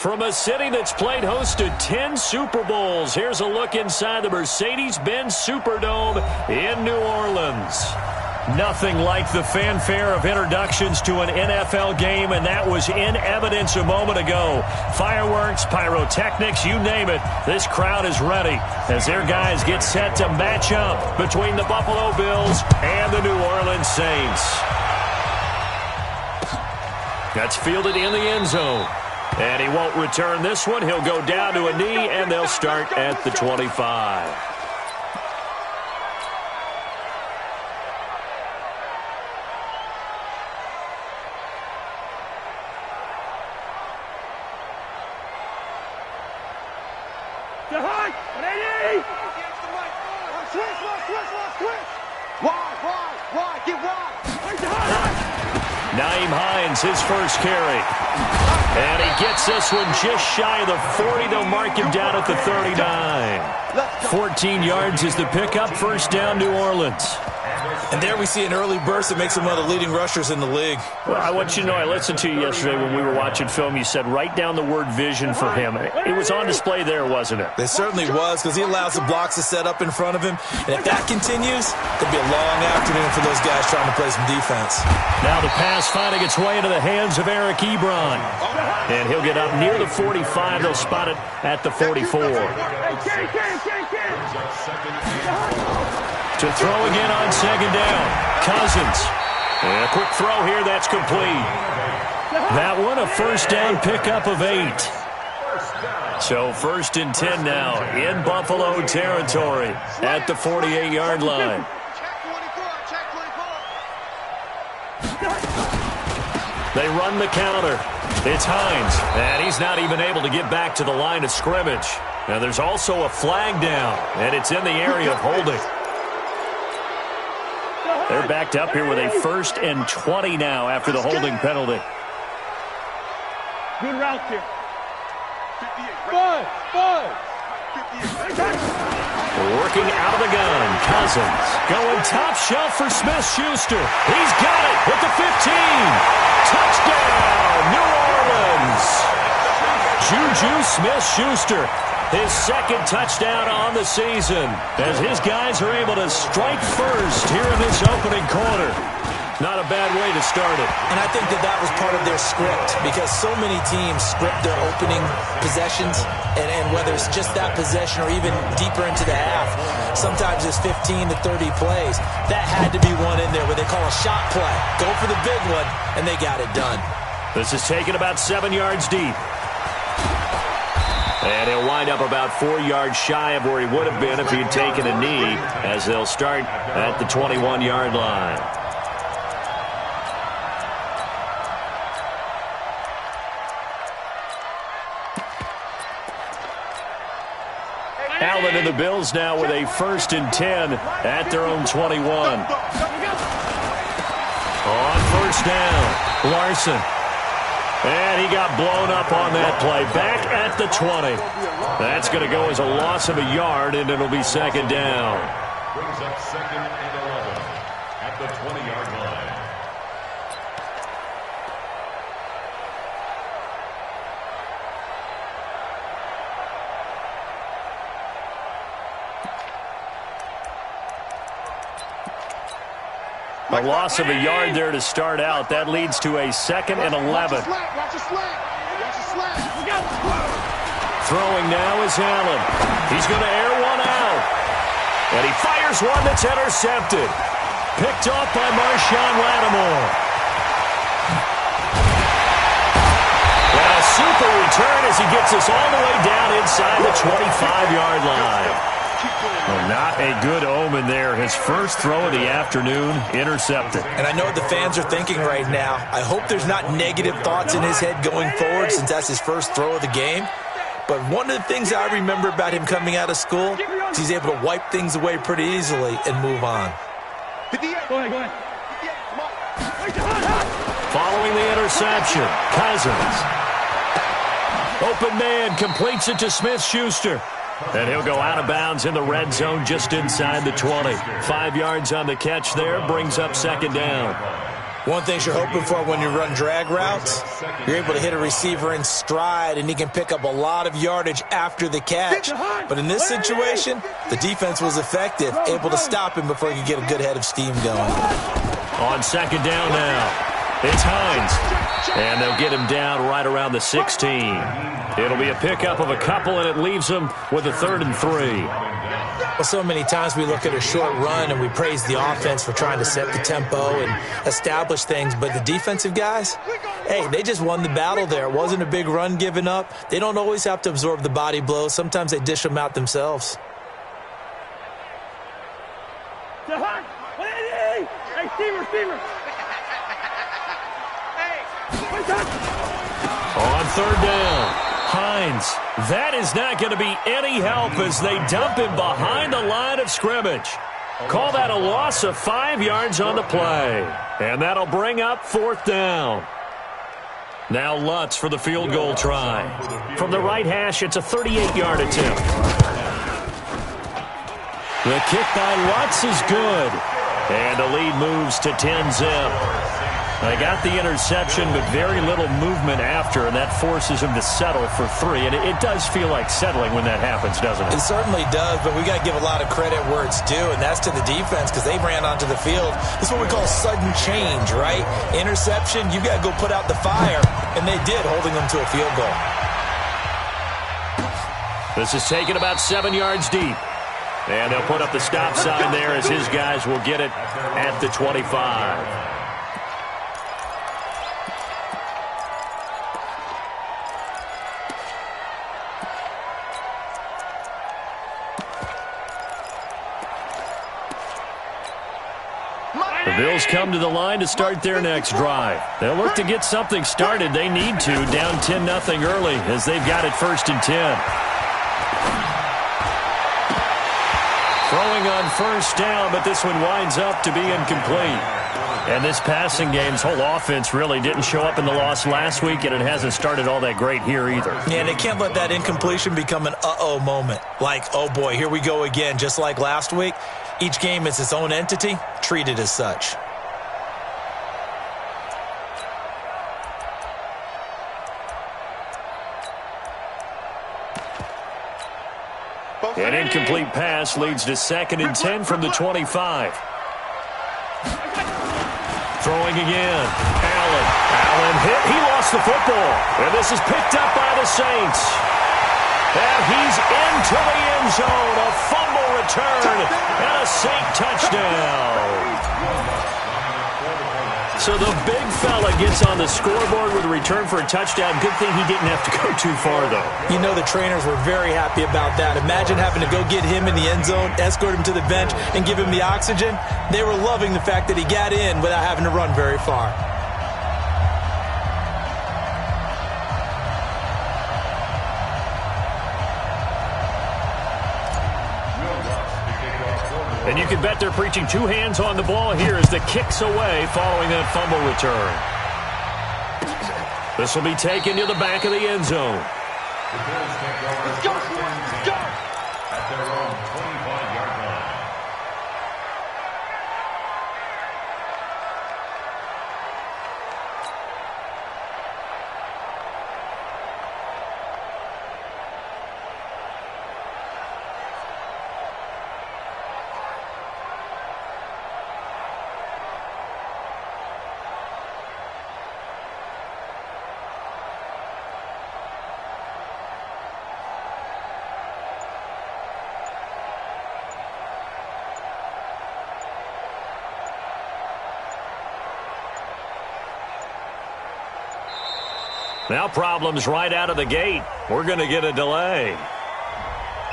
From a city that's played host to 10 Super Bowls, here's a look inside the Mercedes-Benz Superdome in New Orleans. Nothing like the fanfare of introductions to an NFL game, and that was in evidence a moment ago. Fireworks, pyrotechnics, you name it. This crowd is ready as their guys get set to match up between the Buffalo Bills and the New Orleans Saints. That's fielded in the end zone. And he won't return this one. He'll go down to a knee, and they'll start at the 25. His first carry. And he gets this one just shy of the 40. They'll mark him down at the 39. 14 yards is the pickup. First down, New Orleans. And there we see an early burst that makes him one of the leading rushers in the league. Well, I want you to know, I listened to you yesterday when we were watching film. You said write down the word vision for him. It was on display there, wasn't it? It certainly was, because he allows the blocks to set up in front of him. And if that continues, it'll be a long afternoon for those guys trying to play some defense. Now the pass finding its way into the hands of Eric Ebron. And he'll get up near the 45. They'll spot it at the 44. To throw again on second down. Cousins. And a quick throw here. That's complete. That one a first down pickup of 8. So first and 10 now in Buffalo territory at the 48-yard line. They run the counter. It's Hines, and he's not even able to get back to the line of scrimmage. Now there's also a flag down, and it's in the area of holding. They're backed up here with a first and 20 now after the holding penalty. Good route here. 58. Working out of the gun. Cousins going top shelf for Smith-Schuster. He's got it at the 15. Touchdown, New Orleans. Juju Smith-Schuster. His second touchdown on the season as his guys are able to strike first here in this opening quarter. Not a bad way to start it. And I think that was part of their script, because so many teams script their opening possessions, and whether it's just that possession or even deeper into the half, sometimes it's 15 to 30 plays. That had to be one in there where they call a shot play. Go for the big one, and they got it done. This is taken about 7 yards deep. And he'll wind up about 4 yards shy of where he would have been if he'd taken a knee, as they'll start at the 21-yard line. Allen and the Bills now with a first and 10 at their own 21. On first down, Larson. And he got blown up on that play. Back at the 20. That's going to go as a loss of a yard, and it'll be second down. Brings up second and 11 at the 20-yard line. A loss of a yard there to start out. That leads to a second and 11. Throwing now is Allen. He's going to air one out. And he fires one that's intercepted. Picked off by Marshawn Lattimore. And a super return as he gets us all the way down inside the 25-yard line. Well, not a good omen there. His first throw of the afternoon intercepted. And I know what the fans are thinking right now. I hope there's not negative thoughts in his head going forward, since that's his first throw of the game. But one of the things I remember about him coming out of school is he's able to wipe things away pretty easily and move on. Go ahead. Following the interception, Cousins. Open man completes it to Smith-Schuster. And he'll go out of bounds in the red zone just inside the 20. 5 yards on the catch there, brings up second down. One thing you're hoping for when you run drag routes, you're able to hit a receiver in stride, and he can pick up a lot of yardage after the catch. But in this situation, the defense was effective, able to stop him before he could get a good head of steam going. On second down now, it's Hines. And they'll get him down right around the 16. It'll be a pickup of a couple, and it leaves them with a 3rd and 3. Well, so many times we look at a short run and we praise the offense for trying to set the tempo and establish things, but the defensive guys, hey, they just won the battle there. It wasn't a big run given up. They don't always have to absorb the body blows. Sometimes they dish them out themselves. Hey, receiver. On 3rd down, Hines. That is not going to be any help as they dump him behind the line of scrimmage. Call that a loss of 5 yards on the play. And that'll bring up 4th down. Now Lutz for the field goal try. From the right hash, it's a 38-yard attempt. The kick by Lutz is good. And the lead moves to 10-zip. They got the interception, but very little movement after, and that forces him to settle for 3. And it does feel like settling when that happens, doesn't it? It certainly does, but we got to give a lot of credit where it's due, and that's to the defense because they ran onto the field. This is what we call sudden change, right? Interception, you got to go put out the fire, and they did, holding them to a field goal. This is taken about 7 yards deep. And they'll put up the stop sign there as his guys will get it at the 25. The Bills come to the line to start their next drive. They'll look to get something started. They need to, down 10-0 early as they've got it 1st and 10. Throwing on 1st down, but this one winds up to be incomplete. And this passing game's whole offense really didn't show up in the loss last week, and it hasn't started all that great here either. Yeah, they can't let that incompletion become an uh-oh moment. Like, oh boy, here we go again, just like last week. Each game is its own entity, treated as such. An incomplete pass leads to 2nd and 10 from the 25. Throwing again. Allen hit. He lost the football. And this is picked up by the Saints. And he's into the end zone. A fumble return and a Saint touchdown. So the big fella gets on the scoreboard with a return for a touchdown. Good thing he didn't have to go too far, though. You know the trainers were very happy about that. Imagine having to go get him in the end zone, escort him to the bench, and give him the oxygen. They were loving the fact that he got in without having to run very far. And you can bet they're preaching 2 hands on the ball here as the kick's away following that fumble return. This will be taken to the back of the end zone. Let's go! At their own 25-yard line. Now problems right out of the gate. We're going to get a delay.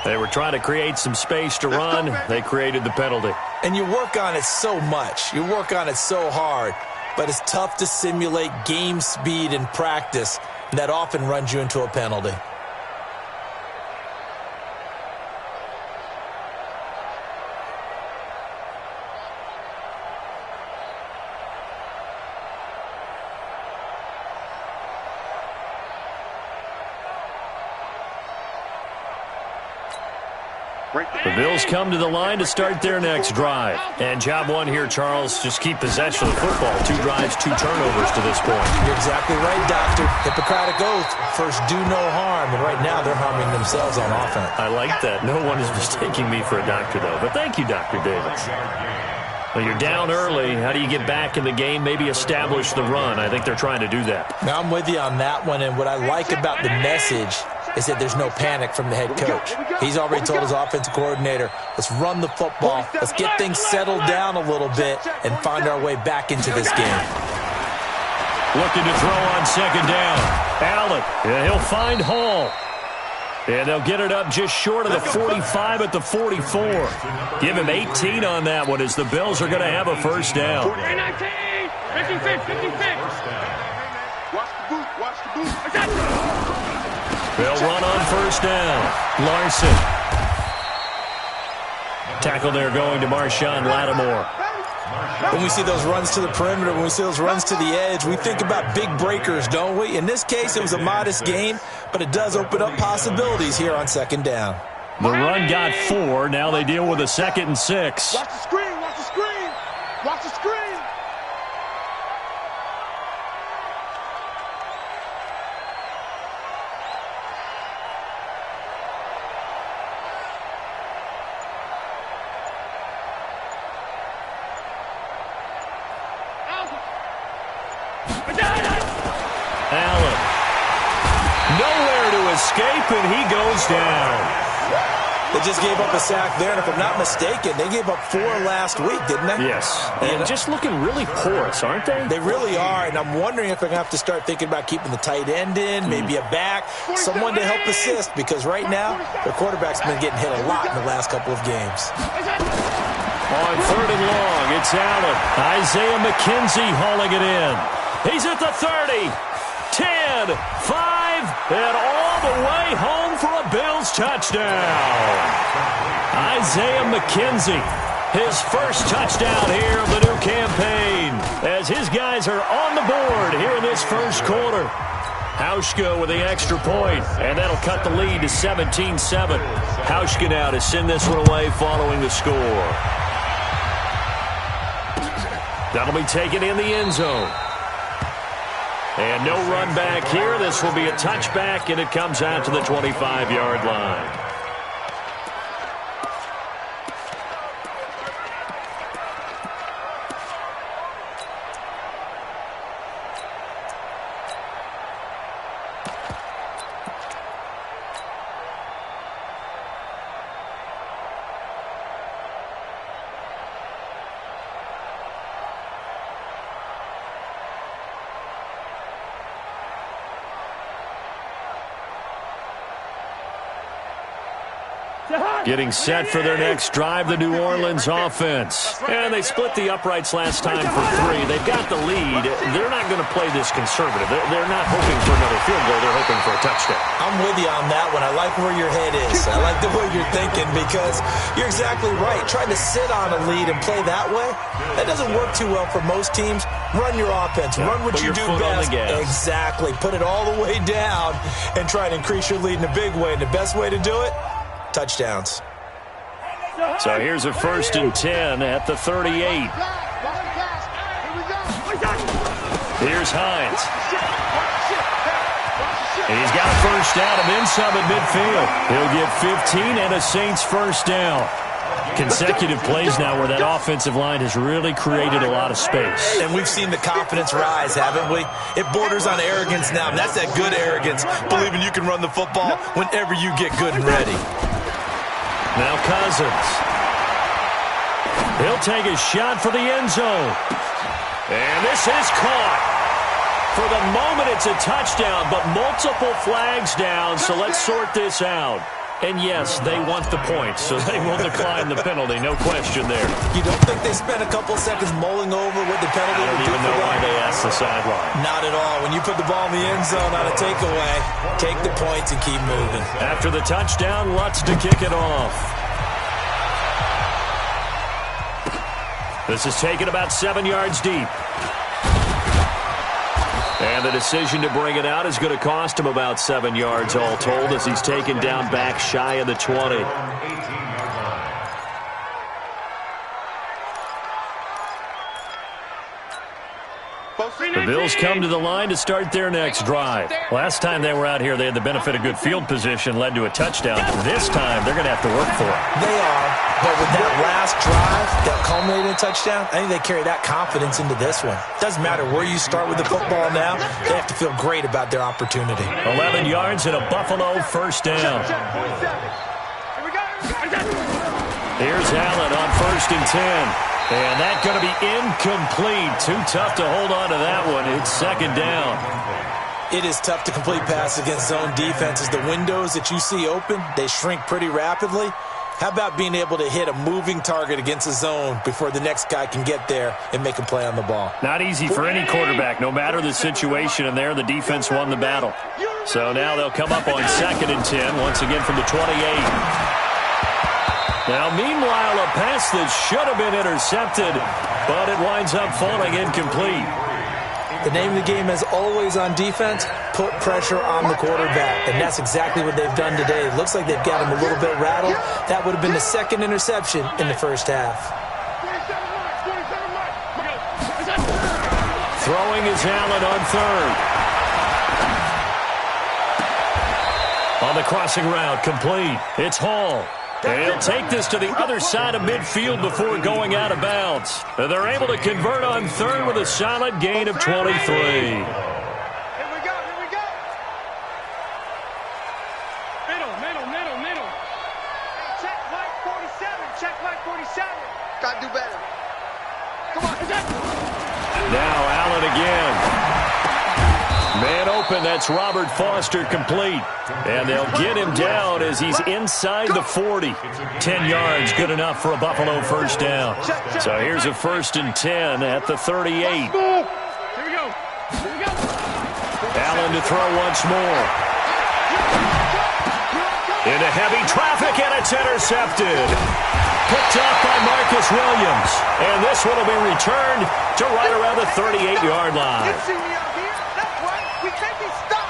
They were trying to create some space to run. They created the penalty. And you work on it so much. You work on it so hard. But it's tough to simulate game speed in practice. And that often runs you into a penalty. The Bills come to the line to start their next drive. And job one here, Charles, just keep possession of the football. 2 drives, 2 turnovers to this point. You're exactly right, Doctor. Hippocratic oath. First, do no harm. And right now, they're harming themselves on offense. I like that. No one is mistaking me for a doctor, though. But thank you, Dr. Davis. Well, you're down early. How do you get back in the game? Maybe establish the run. I think they're trying to do that. Now, I'm with you on that one. And what I like about the message is that there's no panic from the head coach. He's already told his offensive coordinator, let's run the football, let's get things settled down a little bit and find our way back into this game. Looking to throw on second down. Allen, and he'll find Hall. And they'll get it up just short of the 45 at the 44. Give him 18 on that one as the Bills are going to have a first down. 56. Watch the boot, watch the boot. They'll run on first down. Larson. Tackle there going to Marshawn Lattimore. When we see those runs to the perimeter, when we see those runs to the edge, we think about big breakers, don't we? In this case, it was a modest gain, but it does open up possibilities here on second down. The run got 4. Now they deal with a 2nd and 6. Watch the screen, watch the screen. Watch the screen. Allen. Nowhere to escape, and he goes down. They just gave up a sack there, and if I'm not mistaken, they gave up 4 last week, didn't they? Yes, and just looking really porous, aren't they? They really are, and I'm wondering if they're going to have to start thinking about keeping the tight end in, maybe a back, someone to help assist, because right now, their quarterback's been getting hit a lot in the last couple of games. On 3rd and long, it's Allen. Isaiah McKenzie hauling it in. He's at the 30, 10, 5, and all the way home for a Bills touchdown. Isaiah McKenzie, his first touchdown here of the new campaign, as his guys are on the board here in this first quarter. Hauschka with the extra point, and that'll cut the lead to 17-7. Hauschka now to send this one away following the score. That'll be taken in the end zone. And no run back here. This will be a touchback, and it comes out to the 25-yard line. Getting set for their next drive, the New Orleans offense. And they split the uprights last time for 3. They've got the lead. They're not going to play this conservative. They're not hoping for another field goal. They're hoping for a touchdown. I'm with you on that one. I like where your head is. I like the way you're thinking because you're exactly right. Trying to sit on a lead and play that way, that doesn't work too well for most teams. Run your offense. Run what you do best. Exactly. Put it all the way down and try to increase your lead in a big way. And the best way to do it, touchdowns. So here's a 1st and 10 at the 38. Here's Hines. And he's got a first down and then some at midfield. He'll get 15 and a Saints first down. Consecutive plays now where that offensive line has really created a lot of space. And we've seen the confidence rise, haven't we? It borders on arrogance now, and that's that good arrogance, believing you can run the football whenever you get good and ready. Now Cousins. He'll take a shot for the end zone. And this is caught. For the moment, it's a touchdown, but multiple flags down, so let's sort this out. And yes, they want the points, so they will decline the penalty, no question there. You don't think they spent a couple seconds mulling over what the penalty would do for them? I don't even know why they asked the sideline. Not at all. When you put the ball in the end zone on a takeaway, take the points and keep moving. After the touchdown, Lutz to kick it off. This is taken about 7 yards deep. And the decision to bring it out is going to cost him about 7 yards all told as he's taken down back shy of the 20. The Bills come to the line to start their next drive. Last time they were out here, they had the benefit of good field position, led to a touchdown. This time, they're going to have to work for it. They are, but with that last drive that culminated in a touchdown, I think they carry that confidence into this one. Doesn't matter where you start with the football now, they have to feel great about their opportunity. 11 yards and a Buffalo first down. Here's Allen on 1st and 10. And that's going to be incomplete. Too tough to hold on to that one. It's 2nd down. It is tough to complete passes against zone defenses. The windows that you see open, they shrink pretty rapidly. How about being able to hit a moving target against a zone before the next guy can get there and make a play on the ball? Not easy for any quarterback, no matter the situation. And there, the defense won the battle. So now they'll come up on 2nd and 10, once again from the 28. Now, meanwhile, a pass that should have been intercepted, but it winds up falling incomplete. The name of the game is always on defense, put pressure on the quarterback, and that's exactly what they've done today. It looks like they've got him a little bit rattled. That would have been the 2nd interception in the first half. Throwing is Allen on 3rd. On the crossing route, complete. It's Hall. And he'll take this to the other side of midfield before going out of bounds. And they're able to convert on 3rd with a solid gain of 23. Here we go. Middle. Check Mike 47. Gotta do better. Come on. Now Allen again. Man open, that's Robert Foster complete. And they'll get him down as he's inside the 40. 10 yards, good enough for a Buffalo first down. So here's a 1st and 10 at the 38. Here we go. Allen to throw once more. Into heavy traffic, and it's intercepted. Picked off by Marcus Williams. And this one will be returned to right around the 38-yard line. You see me out here? That's right. We can't be stopped.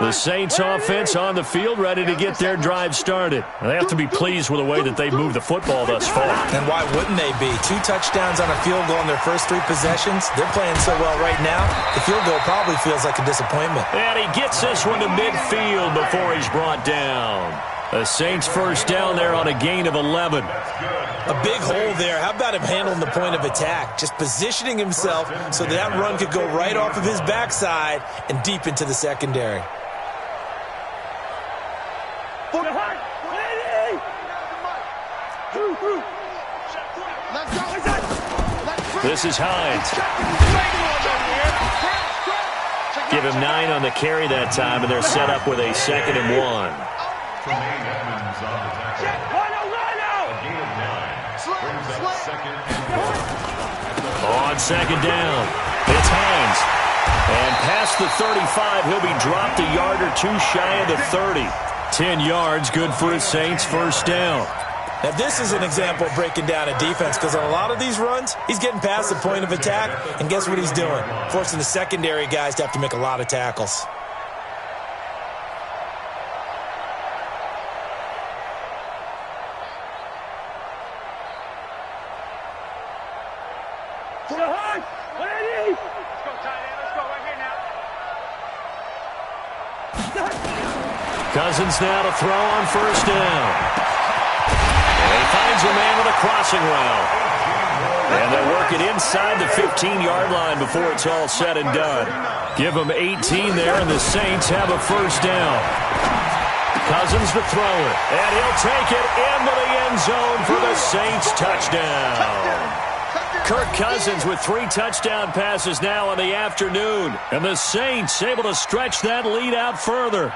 The Saints offense on the field, ready to get their drive started. They have to be pleased with the way that they moved the football thus far. And why wouldn't they be? 2 touchdowns on a field goal in their first 3 possessions. They're playing so well right now, the field goal probably feels like a disappointment. And he gets this one to midfield before he's brought down. The Saints first down there on a gain of 11. A big hole there. How about him handling the point of attack? Just positioning himself so that run could go right off of his backside and deep into the secondary. This is Hines. Give him 9 on the carry that time, and they're set up with a 2nd and 1. On 2nd down, it's Hines. And past the 35, he'll be dropped a yard or 2 shy of the 30. 10 yards, good for a Saints first down. Now, this is an example of breaking down a defense, because on a lot of these runs, he's getting past the point of attack, and guess what he's doing? Forcing the secondary guys to have to make a lot of tackles. Cousins now to throw on first down. And he finds a man with a crossing route. And they'll work it inside the 15-yard line before it's all said and done. Give them 18 there, and the Saints have a first down. Cousins to throw it. And he'll take it into the end zone for the Saints touchdown. Kirk Cousins with 3 touchdown passes now in the afternoon. And the Saints able to stretch that lead out further.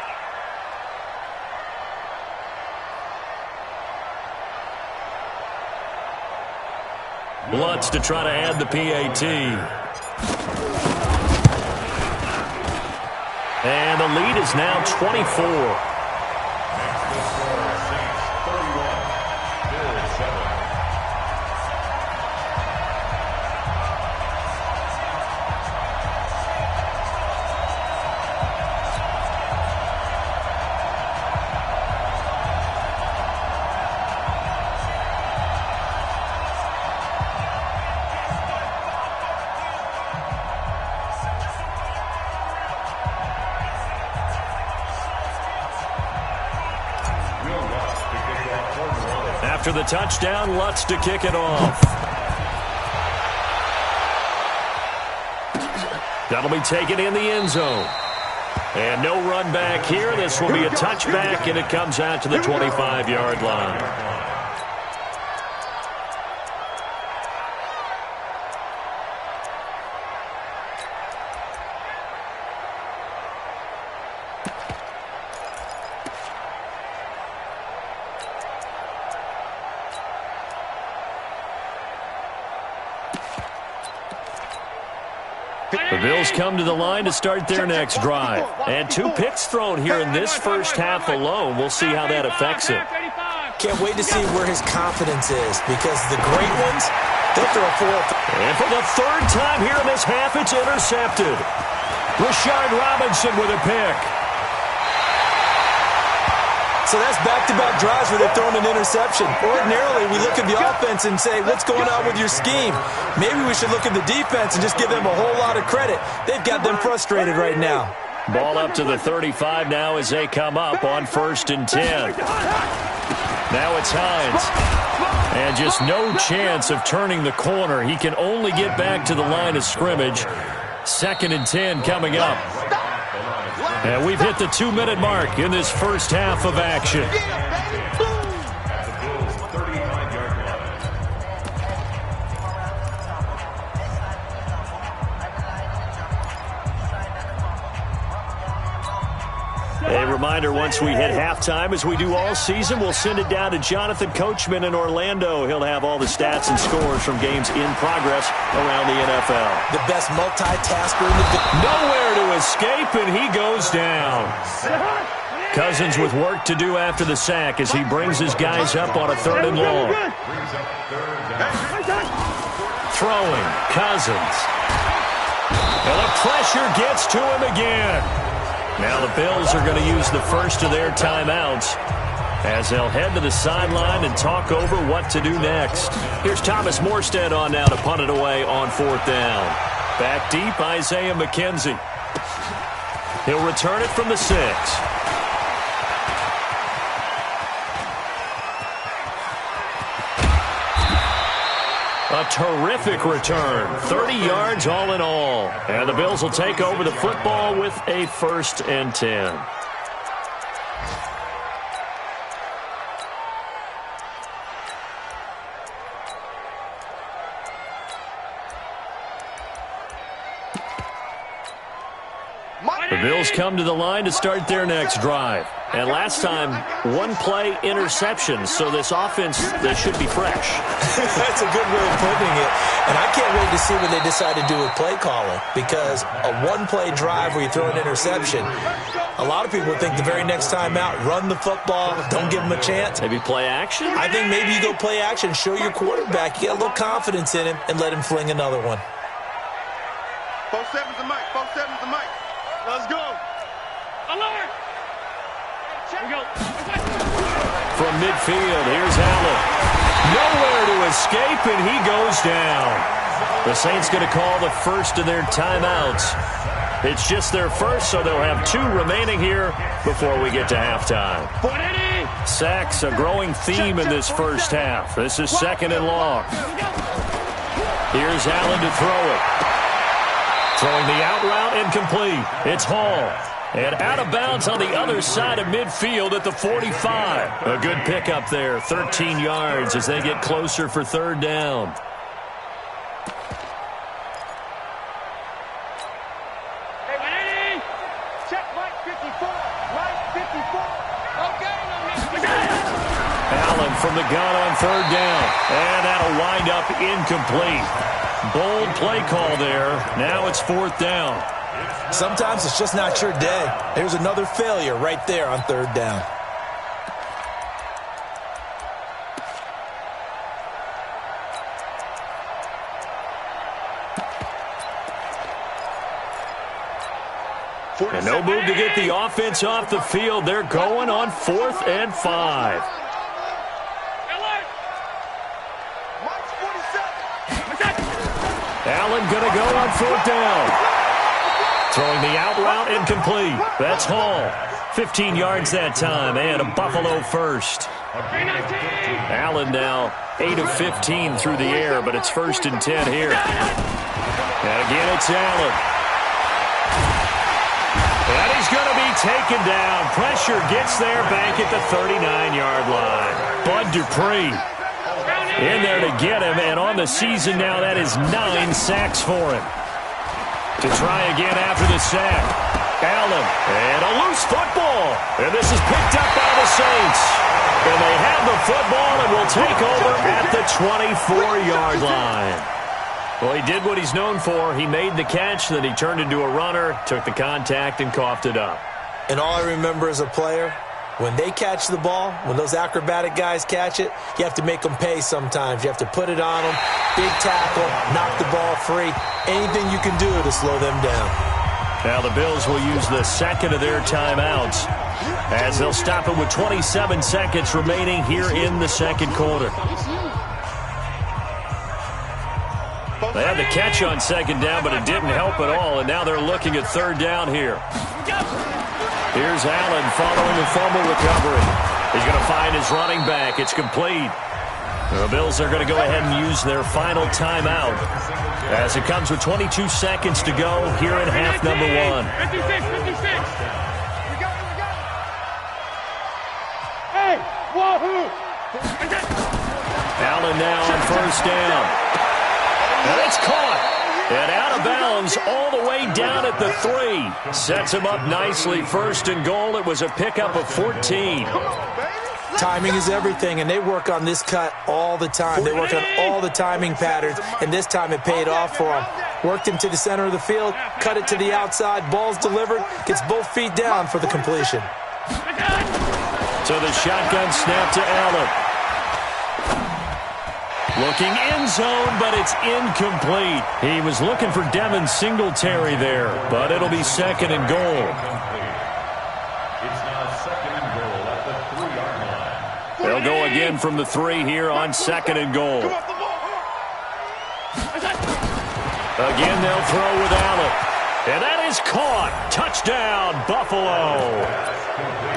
Lutz to try to add the PAT. And the lead is now 24. After the touchdown, Lutz to kick it off. That'll be taken in the end zone. And no run back here. This will be a touchback, and it comes out to the 25-yard line. The Bills come to the line to start their next drive. And 2 picks thrown here in this first half alone. We'll see how that affects him. Can't wait to see where his confidence is, because the great ones, they'll throw 4. And for the 3rd time here in this half, it's intercepted. Rashard Robinson with a pick. So that's back-to-back drives where they've thrown an interception. Ordinarily, we look at the offense and say, what's going on with your scheme? Maybe we should look at the defense and just give them a whole lot of credit. They've got them frustrated right now. Ball up to the 35 now as they come up on 1st and 10. Now it's Hines. And just no chance of turning the corner. He can only get back to the line of scrimmage. 2nd and 10 coming up. And we've hit the 2-minute mark in this first half of action. A reminder, once we hit halftime, as we do all season, we'll send it down to Jonathan Coachman in Orlando. He'll have all the stats and scores from games in progress around the NFL. The best multitasker in the... Nowhere to escape, and he goes down. Cousins with work to do after the sack as he brings his guys up on a 3rd and long. Throwing, Cousins. And the pressure gets to him again. Now the Bills are going to use the first of their timeouts as they'll head to the sideline and talk over what to do next. Here's Thomas Morstead on now to punt it away on 4th down. Back deep, Isaiah McKenzie. He'll return it from the 6. A terrific return. 30 yards all in all. And the Bills will take over the football with a 1st and 10. The Bills come to the line to start their next drive. And last time, 1-play interception. So this offense, they should be fresh. That's a good way of putting it. And I can't wait to see what they decide to do with play calling. Because a 1-play drive where you throw an interception, a lot of people think the very next time out, run the football, don't give them a chance. Maybe play action? I think maybe you go play action, show your quarterback, you get a little confidence in him, and let him fling another one. 4-7's the mic, 4-7's the mic. Let's go. Alert! We go. From midfield, here's Allen. Nowhere to escape, and he goes down. The Saints going to call the first of their timeouts. It's just their first, so they'll have 2 remaining here before we get to halftime. Sacks, a growing theme in this first half. This is 2nd and long. Here's Allen to throw it. Throwing the out route incomplete. It's Hall. And out of bounds on the other side of midfield at the 45. A good pickup there. 13 yards as they get closer for 3rd down. Check Mike 54. Mike 54. Okay. Allen from the gun on 3rd down. And that'll wind up incomplete. Bold play call there. Now it's 4th down. Sometimes it's just not your day. There's another failure right there on 3rd down. And no move to get the offense off the field. They're going on 4th and 5. Allen going to go on 4th down. Throwing the out route incomplete. That's Hall. 15 yards that time and a Buffalo first. Allen now 8 of 15 through the air, but it's 1st and 10 here. And again, it's Allen. And he's going to be taken down. Pressure gets there back at the 39-yard line. Bud Dupree in there to get him, and on the season now, that is 9 sacks for him. To try again after the sack. Allen, and a loose football. And this is picked up by the Saints. And they have the football and will take over at the 24-yard line. Well, he did what he's known for. He made the catch, then he turned into a runner, took the contact, and coughed it up. And all I remember as a player, when they catch the ball, when those acrobatic guys catch it, you have to make them pay sometimes. You have to put it on them, big tackle, knock the ball free, anything you can do to slow them down. Now the Bills will use the second of their timeouts as they'll stop it with 27 seconds remaining here in the second quarter. They had the catch on second down, but it didn't help at all, and now they're looking at third down here. Here's Allen following the fumble recovery. He's going to find his running back. It's complete. The Bills are going to go ahead and use their final timeout as it comes with 22 seconds to go here in half number 1. 56. We got it. Hey, wahoo! Allen now on first down. And it's caught. And out of bounds all the way down at the 3. Sets him up nicely. 1st and goal. It was a pickup of 14. Timing is everything, and they work on this cut all the time. They work on all the timing patterns, and this time it paid off for them. Worked him to the center of the field, cut it to the outside, ball's delivered, gets both feet down for the completion. So the shotgun snap to Allen. Looking end zone, but it's incomplete. He was looking for Devin Singletary there, but it'll be 2nd and goal. It's now 2nd and goal at the 3-yard line. They'll go again from the 3 here on 2nd and goal. Again, they'll throw with Allen. And that is caught. Touchdown, Buffalo.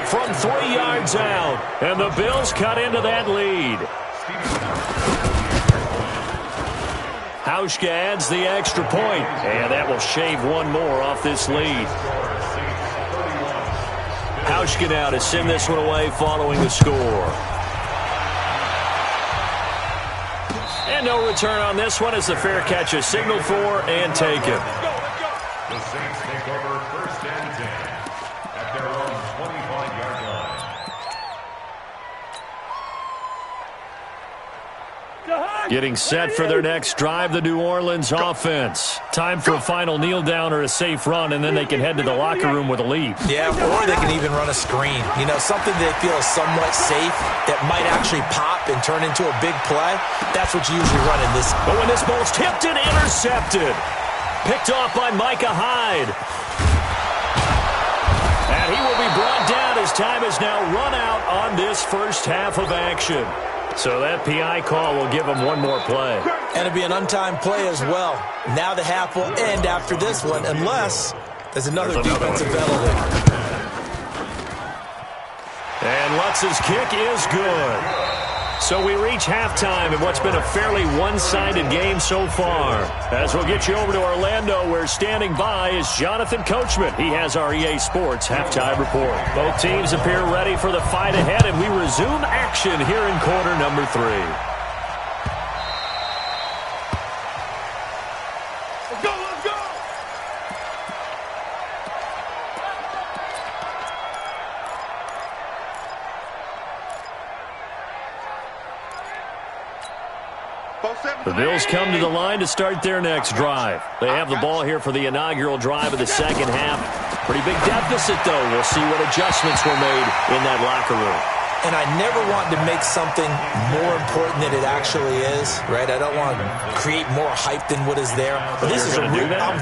From 3 yards out. And the Bills cut into that lead. Hauschka adds the extra point, and that will shave one more off this lead. Hauschka now to send this one away following the score. And no return on this one as the fair catch is signaled for and taken. The Saints take over 1st and 10 at their own 25-yard line. Getting set for their next drive, the New Orleans offense. Time for a final kneel down or a safe run, and then they can head to the locker room with a lead. Yeah, or they can even run a screen. You know, something they feel is somewhat safe that might actually pop and turn into a big play. That's what you usually run in this. But when this ball's tipped and intercepted. Picked off by Micah Hyde. And he will be brought down as time has now run out on this first half of action. So that PI call will give him one more play. And it'll be an untimed play as well. Now the half will end after this one, unless there's another defensive penalty. And Lutz's kick is good. So we reach halftime in what's been a fairly one-sided game so far. As we'll get you over to Orlando, where standing by is Jonathan Coachman. He has our EA Sports halftime report. Both teams appear ready for the fight ahead, and we resume action here in quarter number 3. Let's go! The Bills come to the line to start their next drive. They have the ball here for the inaugural drive of the second half. Pretty big deficit, though. We'll see what adjustments were made in that locker room. And I never want to make something more important than it actually is, right? I don't want to create more hype than what is there. But this is I'm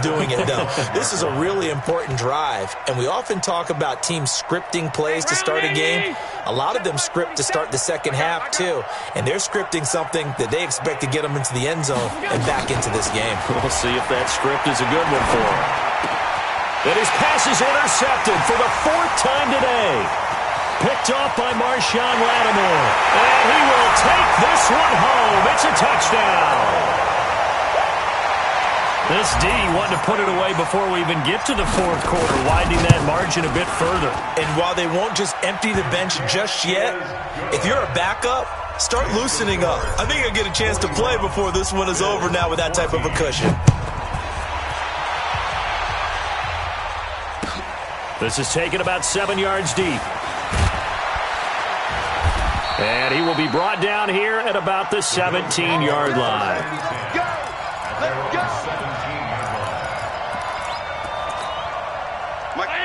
doing it, though. This is a really important drive. And we often talk about teams scripting plays to start a game. A lot of them script to start the second half, too. And they're scripting something that they expect to get them into the end zone and back into this game. We'll see if that script is a good one for them. And his pass is intercepted for the 4th time today. Picked off by Marshawn Lattimore. And he will take this one home. It's a touchdown. This D wanted to put it away before we even get to the fourth quarter, widening that margin a bit further. And while they won't just empty the bench just yet, if you're a backup, start loosening up. I think I'll get a chance to play before this one is over now with that type of a cushion. This is taken about 7 yards deep. And he will be brought down here at about the 17-yard line. Let's go.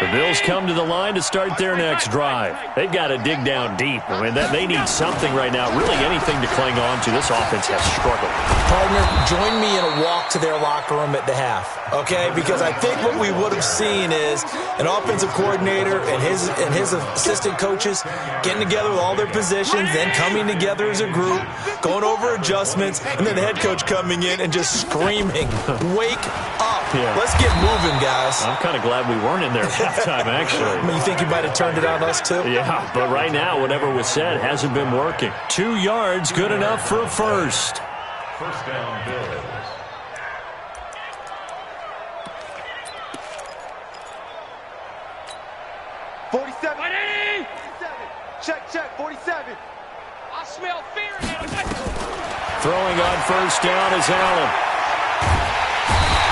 The Bills come to the line to start their next drive. They've got to dig down deep. I mean, they need something right now, really anything to cling on to. This offense has struggled. Partner, join me in a walk to their locker room at the half, okay? Because I think what we would have seen is an offensive coordinator and his assistant coaches getting together with all their positions, then coming together as a group, going over adjustments, and then the head coach coming in and just screaming, "Wake up. Yeah. Let's get moving, guys." I'm kind of glad we weren't in there at halftime, actually. I mean, you think you might have turned it on us, too? Yeah, but right now, whatever was said hasn't been working. 2 yards, good enough for a first. First down, Bills. Check, 47. I smell fear in it. Throwing on first down is Allen.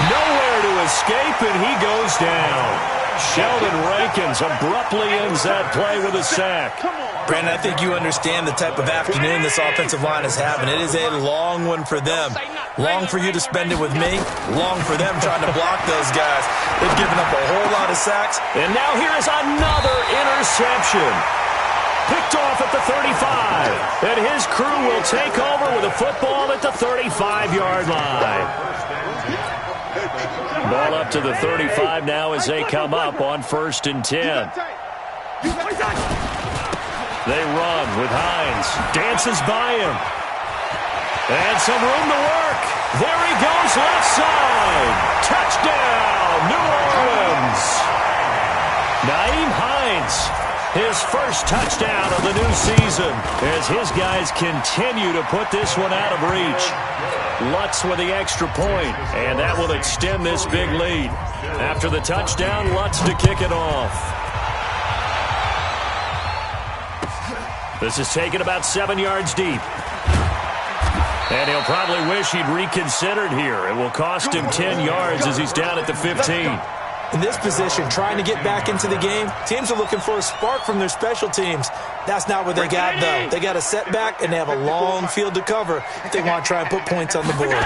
Nowhere to escape, and he goes down. Sheldon Rankins abruptly ends that play with a sack. Brandon, I think you understand the type of afternoon this offensive line is having. It is a long one for them. Long for you to spend it with me. Long for them trying to block those guys. They've given up a whole lot of sacks. And now here is another interception. Picked off at the 35. And his crew will take over with a football at the 35-yard line. Ball up to the 35 now as they come up on 1st and 10. They run with Hines. Dances by him. And some room to work. There he goes left side. Touchdown, New Orleans. Nyheim Hines, his first touchdown of the new season as his guys continue to put this one out of reach. Lutz with the extra point, and that will extend this big lead. After the touchdown, Lutz to kick it off. This is taken about 7 yards deep. And he'll probably wish he'd reconsidered here. It will cost him 10 yards as he's down at the 15. In this position, trying to get back into the game, teams are looking for a spark from their special teams. That's not what they got, though. They got a setback, and they have a long field to cover if they want to try and put points on the board.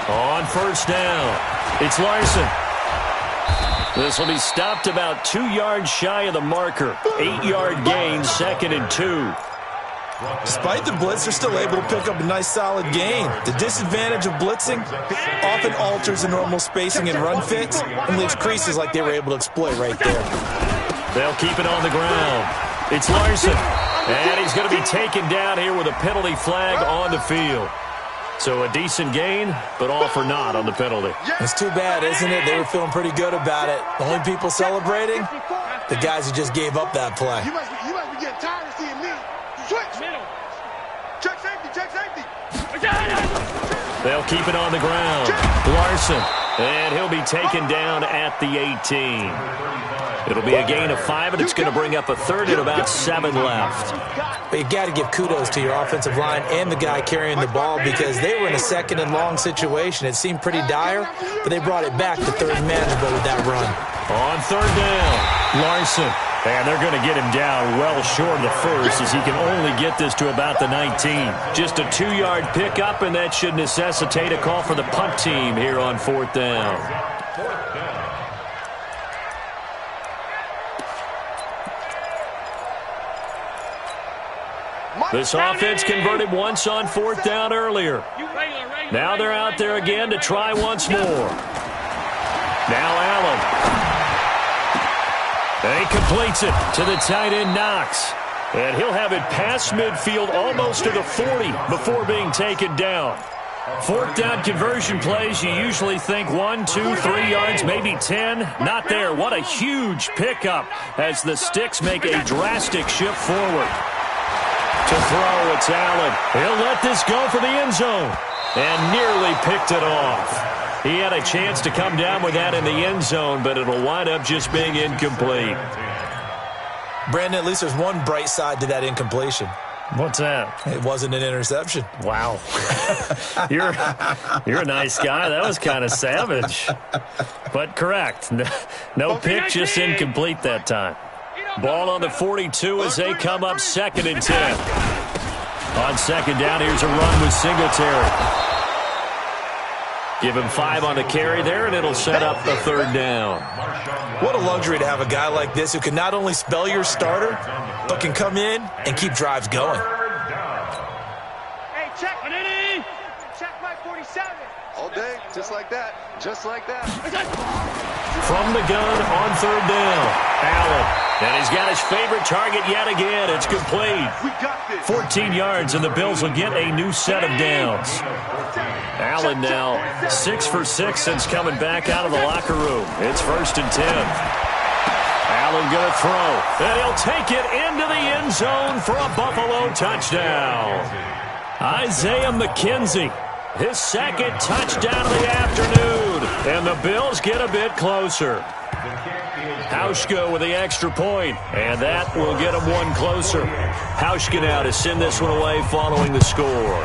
On first down, it's Larson. This will be stopped about 2 yards shy of the marker. 8-yard gain, 2nd and 2. Despite the blitz, they're still able to pick up a nice solid gain. The disadvantage of blitzing often alters the normal spacing and run fits and leaves creases like they were able to exploit right there. They'll keep it on the ground. It's Larson. And he's going to be taken down here with a penalty flag on the field. So a decent gain, but all for naught on the penalty. It's too bad, isn't it? They were feeling pretty good about it. The only people celebrating, the guys who just gave up that play. You must be getting tired of seeing me. Switch. Check safety. They'll keep it on the ground. Larson. And he'll be taken down at the 18. It'll be a gain of 5, and it's going to bring up a 3rd and about 7 left. But you got to give kudos to your offensive line and the guy carrying the ball because they were in a 2nd and long situation. It seemed pretty dire, but they brought it back to 3rd and manageable with that run. On 3rd down, Larson. And they're going to get him down well short of the 1st as he can only get this to about the 19. Just a 2-yard pickup, and that should necessitate a call for the punt team here on 4th down. This offense converted once on 4th down earlier. Now they're out there again to try once more. Now Allen. And he completes it to the tight end, Knox. And he'll have it past midfield almost to the 40 before being taken down. Fourth down conversion plays, you usually think 1, 2, 3 yards, maybe 10. Not there. What a huge pickup as the Sticks make a drastic shift forward. To throw, it's Allen. He'll let this go for the end zone. And nearly picked it off. He had a chance to come down with that in the end zone, but it'll wind up just being incomplete. Brandon, at least there's one bright side to that incompletion. What's that? It wasn't an interception. Wow. You're a nice guy. That was kind of savage. But correct. No pick, just incomplete that time. Ball on the 42 as they come up 2nd and 10. On 2nd down, here's a run with Singletary. Give him 5 on the carry there, and it'll set up the 3rd down. What a luxury to have a guy like this who can not only spell your starter, but can come in and keep drives going. Hey, check it in. Check my 47. All day, just like that. Just like that. From the gun on 3rd down, Allen. And he's got his favorite target yet again. It's complete. We got this. 14 yards, and the Bills will get a new set of downs. Allen now 6 for 6 since coming back out of the locker room. It's 1st and 10. Allen going to throw, and he'll take it into the end zone for a Buffalo touchdown. Isaiah McKenzie, his 2nd touchdown of the afternoon, and the Bills get a bit closer. Hauschka with the extra point, and that will get them one closer. Hauschka now to send this one away following the score.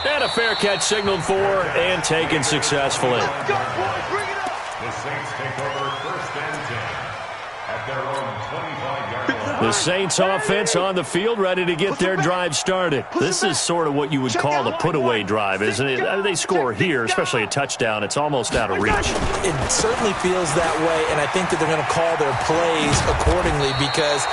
And a fair catch signaled for and taken successfully. The Saints take over 1st and 10 at their own 25-yard line. The Saints offense on the field ready to get their drive started. This is sort of what you would call a put-away drive, isn't it? They score here, especially a touchdown. It's almost out of reach. It certainly feels that way, and I think that they're going to call their plays accordingly because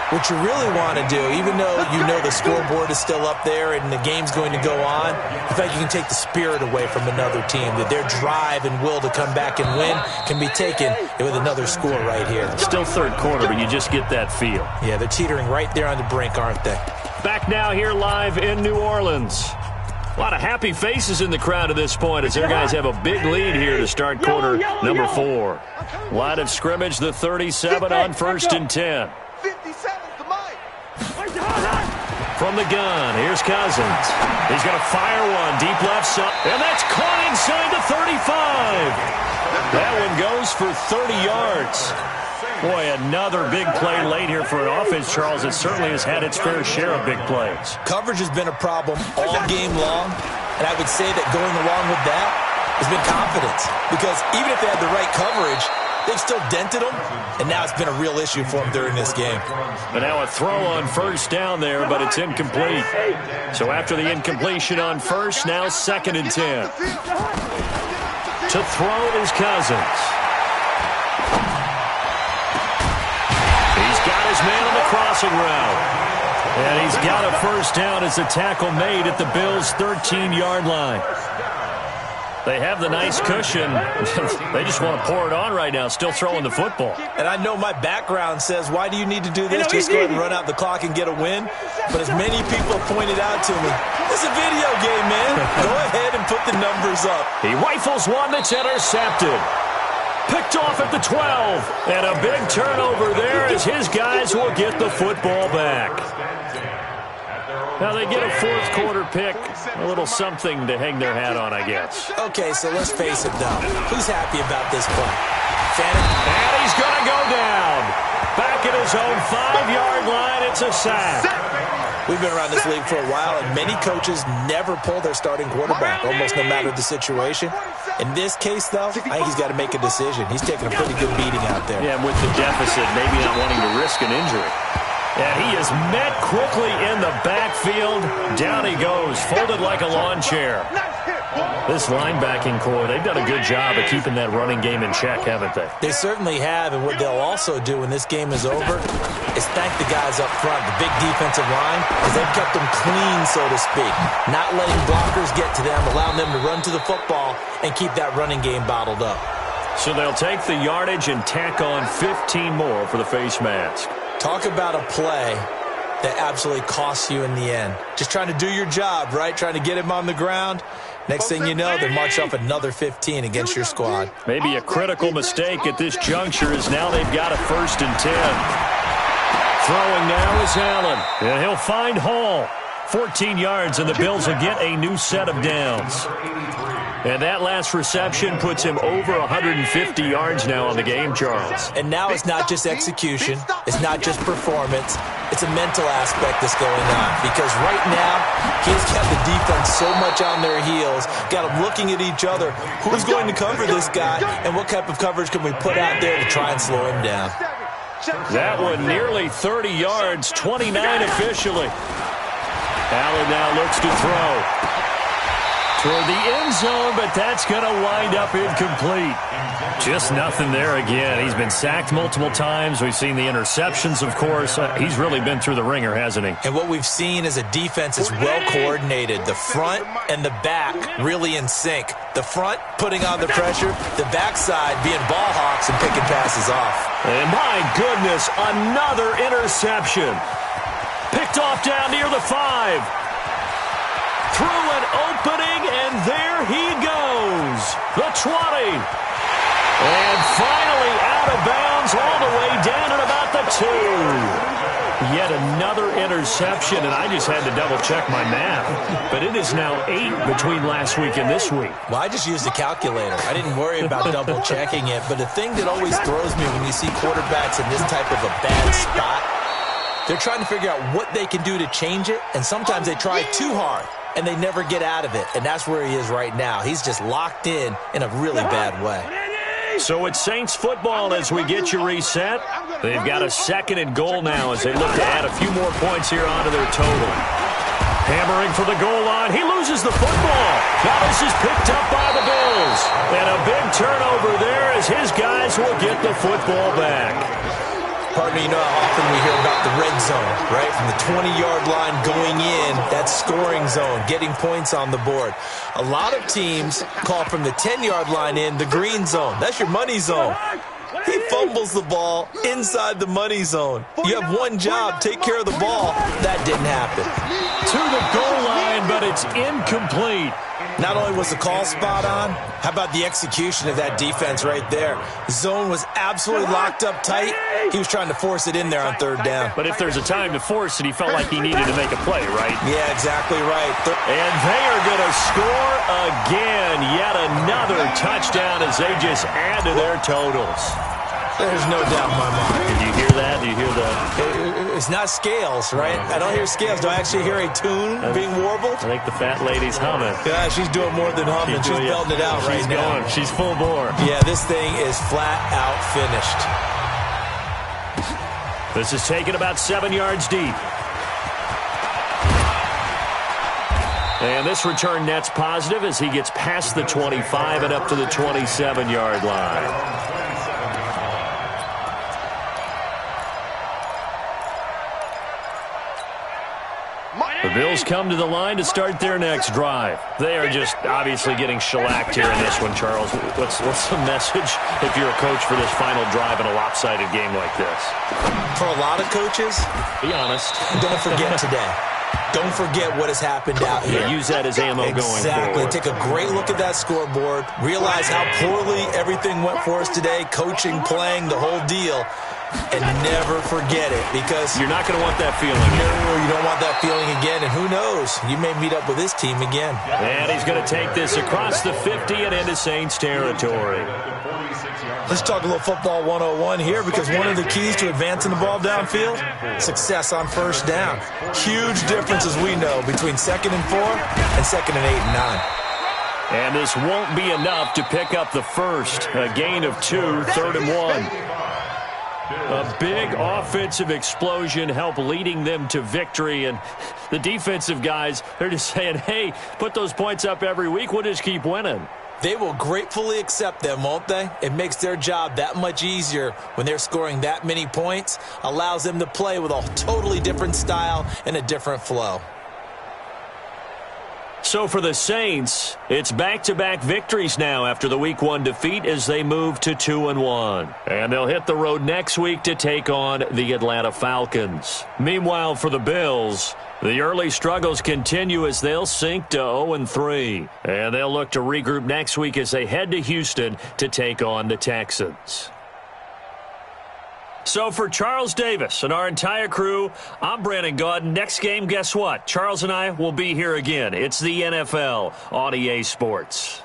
what you really want to do, even though you know the scoreboard is still up there and the game's going to go on, in fact, you can take the spirit away from another team, that their drive and will to come back and win can be taken with another score right here. Still 3rd quarter, but you just get that feel. Yeah, they're teetering right there on the brink, aren't they? Back now here live in New Orleans. A lot of happy faces in the crowd at this point as their guys have a big lead here to start quarter number 4. Line of scrimmage, the 37 on 1st and 10. 57's the mic. From the gun, here's Cousins. He's going to fire one deep left side, and that's caught inside the 35. That one goes for 30 yards. Boy, another big play late here for an offense, Charles. It certainly has had its fair share of big plays. Coverage has been a problem all game long, and I would say that going along with that has been confidence. Because even if they had the right coverage, they've still dented them, and now it's been a real issue for them during this game. But now a throw on 1st down there, but it's incomplete. So after the incompletion on 1st, now 2nd and 10. To throw is Cousins. He's got his man on the crossing route. And he's got a 1st down as the tackle made at the Bills' 13-yard line. They have the nice cushion. They just want to pour it on right now, still throwing the football. And I know my background says, why do you need to do this? Just go ahead and run out the clock and get a win. But as many people have pointed out to me, it's a video game, man. Go ahead and put the numbers up. He rifles one that's intercepted. Picked off at the 12. And a big turnover there as his guys will get the football back. Now they get a 4th quarter pick, a little something to hang their hat on, I guess. Okay, so let's face it, though. Who's happy about this play? Fannin? And he's going to go down. Back at his own 5-yard line, it's a sack. We've been around this league for a while, and many coaches never pull their starting quarterback, almost no matter the situation. In this case, though, I think he's got to make a decision. He's taking a pretty good beating out there. Yeah, and with the deficit, maybe not wanting to risk an injury. And he is met quickly in the backfield. Down he goes, folded like a lawn chair. This linebacking core, they've done a good job of keeping that running game in check, haven't they? They certainly have, and what they'll also do when this game is over is thank the guys up front, the big defensive line, because they've kept them clean, so to speak. Not letting blockers get to them, allowing them to run to the football and keep that running game bottled up. So they'll take the yardage and tack on 15 more for the face mask. Talk about a play that absolutely costs you in the end. Just trying to do your job, right? Trying to get him on the ground. Next thing you know, they march off another 15 against your squad. Maybe a critical mistake at this juncture is now they've got a 1st and 10. Throwing now is Allen. And he'll find Hall. 14 yards, and the Bills will get a new set of downs. And that last reception puts him over 150 yards now on the game, Charles. And now it's not just execution. It's not just performance. It's a mental aspect that's going on. Because right now, he's got the defense so much on their heels, got them looking at each other. Who's going to cover this guy, and what type of coverage can we put out there to try and slow him down? That one nearly 30 yards, 29 officially. Allen now looks to throw toward the end zone, but that's going to wind up incomplete. Just nothing there again. He's been sacked multiple times. We've seen the interceptions, of course. He's really been through the ringer, hasn't he? And what we've seen is a defense that's well coordinated. The front and the back really in sync. The front putting on the pressure, the backside being ball hawks and picking passes off. And my goodness, another interception. Picked off down near the 5. Through an opening, and there he goes. The 20. And finally out of bounds all the way down at about the 2. Yet another interception, and I just had to double-check my math. But it is now 8 between last week and this week. Well, I just used a calculator. I didn't worry about double-checking it. But the thing that always throws me when you see quarterbacks in this type of a bad spot, they're trying to figure out what they can do to change it, and sometimes they try too hard, and they never get out of it, and that's where he is right now. He's just locked in a really bad way. So it's Saints football as we get you reset. They've got a 2nd and goal now as they look to add a few more points here onto their total. Hammering for the goal line. He loses the football. Now this is picked up by the Bills. And a big turnover there as his guys will get the football back. Partner, you know how often we hear about the red zone, right? From the 20-yard line going in, that scoring zone, getting points on the board. A lot of teams call from the 10-yard line in the green zone. That's your money zone. He fumbles the ball inside the money zone. You have one job, take care of the ball. That didn't happen. To the goal line, but it's incomplete. Not only was the call spot on, how about the execution of that defense right there? The zone was absolutely locked up tight. He was trying to force it in there on 3rd down. But if there's a time to force it, he felt like he needed to make a play, right? Yeah, exactly right. And they are going to score again. Yet another touchdown as they just add to their totals. There's no doubt in my mind. Did you hear that? Do you hear that? It's not scales, right? I don't hear scales. Do I actually hear a tune being warbled? I think the fat lady's humming. Yeah, she's doing more than humming. She's belting it out right now. She's full bore. Yeah, this thing is flat out finished. This is taken about 7 yards deep. And this return net's positive as he gets past the 25 and up to the 27-yard line. The Bills come to the line to start their next drive. They are just obviously getting shellacked here in this one, Charles. What's the message if you're a coach for this final drive in a lopsided game like this? For a lot of coaches, be honest. Don't forget today. Don't forget what has happened out here. Yeah, use that as ammo going forward. Exactly. Take a great look at that scoreboard. Realize how poorly everything went for us today. Coaching, playing, the whole deal. And never forget it, because you're not going to want that feeling. No, you don't want that feeling again. And who knows? You may meet up with this team again. And he's going to take this across the 50 and into Saints territory. Let's talk a little football 101 here, because one of the keys to advancing the ball downfield, success on 1st down. Huge difference, as we know, between 2nd and 4 and 2nd and 8 and 9. And this won't be enough to pick up the first. A gain of 2, 3rd and 1. A big offensive explosion helped leading them to victory. And the defensive guys, they're just saying, hey, put those points up every week. We'll just keep winning. They will gratefully accept them, won't they? It makes their job that much easier when they're scoring that many points. Allows them to play with a totally different style and a different flow. So for the Saints, it's back-to-back victories now after the Week 1 defeat as they move to 2-1. And they'll hit the road next week to take on the Atlanta Falcons. Meanwhile, for the Bills, the early struggles continue as they'll sink to 0-3. And they'll look to regroup next week as they head to Houston to take on the Texans. So for Charles Davis and our entire crew, I'm Brandon Gaudin. Next game, guess what? Charles and I will be here again. It's the NFL on EA Sports.